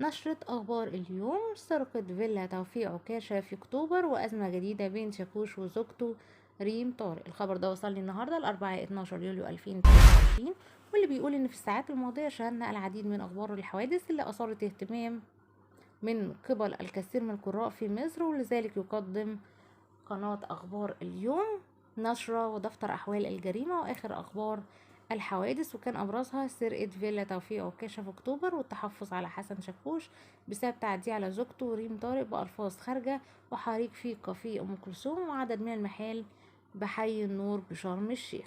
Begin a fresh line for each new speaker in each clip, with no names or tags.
نشرة أخبار اليوم: سرقة فيلا توفيق عكاشة في أكتوبر وأزمة جديدة بين شاكوش وزوجته ريم طارق. الخبر ده وصل لي النهاردة الأربعاء 12 يوليو 2023، واللي بيقول إن في الساعات الماضية شهدنا العديد من أخبار الحوادث اللي أثارت اهتمام من قبل الكثير من القراء في مصر، ولذلك يقدم قناة أخبار اليوم نشرة ودفتر أحوال الجريمة وآخر أخبار الحوادث، وكان أبرزها سرقة فيلا توفيق عكاشة في أكتوبر، والتحفظ على حسن شاكوش بسبب تعديه على زوجته ريم طارق بألفاظ خارجة، وحريق في كافيه أم كلثوم، وعدد من المحال بحي النور بشرم الشيخ.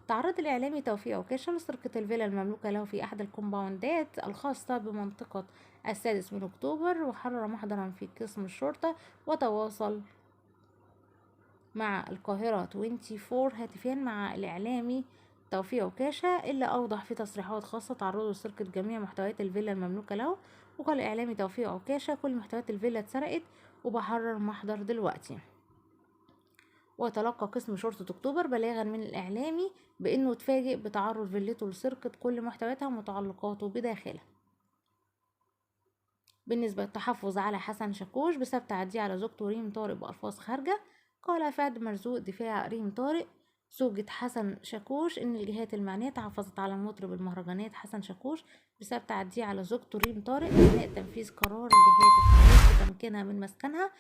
تعرض الإعلامي توفيق عكاشة لسرقة الفيلا المملوكة له في أحد الكومباوندات الخاصة بمنطقة 6 أكتوبر، وحرر محضرا في قسم الشرطة، وتواصل مع القاهرة 24 هاتفيا مع الإعلامي توفيق عكاشة، اللي أوضح في تصريحات خاصة تعرضه لسرقة جميع محتويات الفيلا المملوكة له. وقال الإعلامي توفيق عكاشة: كل محتويات الفيلا اتسرقت وبحرر محضر دلوقتي. وتلقى قسم شرطة أكتوبر بلاغا من الإعلامي بأنه اتفاجئ بتعرض فيلته لسرقة كل محتوياتها ومتعلقاته بداخلها. بالنسبة للتحفظ على حسن شاكوش بسبب تعديه على زوجته ريم طارق بألفاظ خارجة، قال فهد مرزوق دفاع ريم طارق زوجة حسن شاكوش إن الجهات المعنية تحفظت على مطرب المهرجانات حسن شاكوش بسبب تعديه على زوجته ريم طارق أثناء تنفيذ قرار الجهات التحرير بتمكينها من مسكنها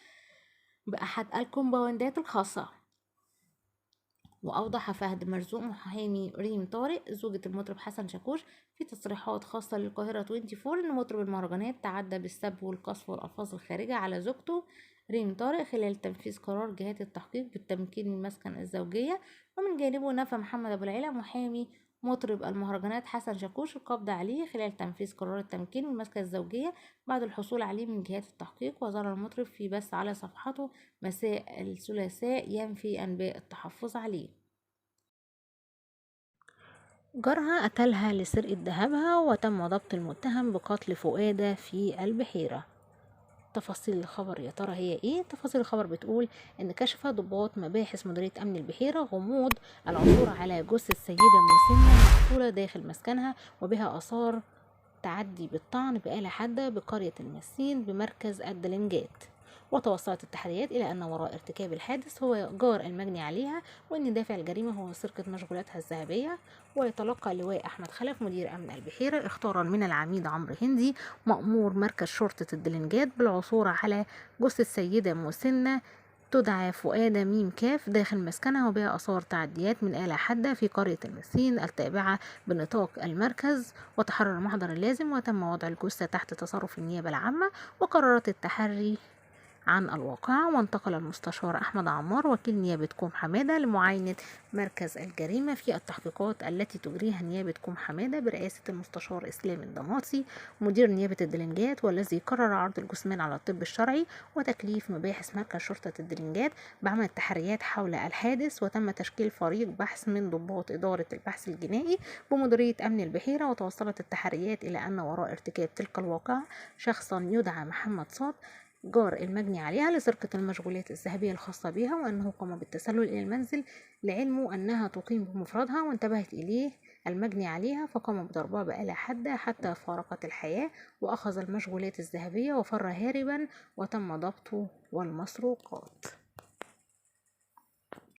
بأحد الكومباوندات الخاصة. وأوضح فهد مرزوق محامي ريم طارق زوجة المطرب حسن شاكوش في تصريحات خاصة للقاهرة 24 إن مطرب المهرجانات تعدى بالسب والقذف والألفاظ الخارجة على زوجته ريم طارق خلال تنفيذ قرار جهات التحقيق بالتمكين من مسكن الزوجية. ومن جانبه نفى محمد أبو العلا محامي مطرب المهرجانات حسن شاكوش القبض عليه خلال تنفيذ قرار التمكين من مسكن الزوجية بعد الحصول عليه من جهات التحقيق. وظهر المطرب في بث على صفحته مساء الثلاثاء ينفي أنباء التحفظ عليه. جارها قتلها لسرقة ذهبها، وتم ضبط المتهم بقتل فؤادة في البحيرة. تفاصيل الخبر يا ترى هي ايه؟ تفاصيل الخبر بتقول ان كشف ضباط مباحث مديرية امن البحيرة غموض العثور على جثة سيدة مسنة مقتولة داخل مسكنها وبها اثار تعدي بالطعن بآلة حادة بقرية المسين بمركز الدلنجات. وتوصلت التحريات إلى أن وراء ارتكاب الحادث هو جار المجني عليها، وأن دافع الجريمة هو سرقة مشغولاتها الذهبية. ويتلقى اللواء أحمد خلف مدير أمن البحيرة اختارا من العميد عمرو هندي مأمور مركز شرطة الدلنجات بالعثور على جثة سيدة مسنة تدعى فؤادة ميم كاف داخل مسكنها وبها آثار تعديات من آلة حادة في قرية المسين التابعة بنطاق المركز. وتحرر المحضر اللازم وتم وضع الجثة تحت تصرف النيابة العامة، وقررت التحري عن الواقعة. وانتقل المستشار أحمد عمار وكيل نيابة كوم حمادة لمعاينة مركز الجريمة في التحقيقات التي تجريها نيابة كوم حمادة برئاسة المستشار إسلام الضماطي مدير نيابة الدلنجات، والذي قرر عرض الجثمان على الطب الشرعي وتكليف مباحث مركز شرطة الدلنجات بعمل التحريات حول الحادث. وتم تشكيل فريق بحث من ضباط إدارة البحث الجنائي بمديرية أمن البحيرة. وتوصلت التحريات إلى أن وراء ارتكاب تلك الواقعة شخصا يدعى محمد صاد جار المجني عليها لسرقة المشغولات الذهبية الخاصة بها، وأنه قام بالتسلل إلى المنزل لعلمه أنها تقيم بمفردها، وانتبهت إليه المجني عليها فقام بضربها بآلة حادة حتى فارقت الحياة، وأخذ المشغولات الذهبية وفر هاربا وتم ضبطه والمسروقات.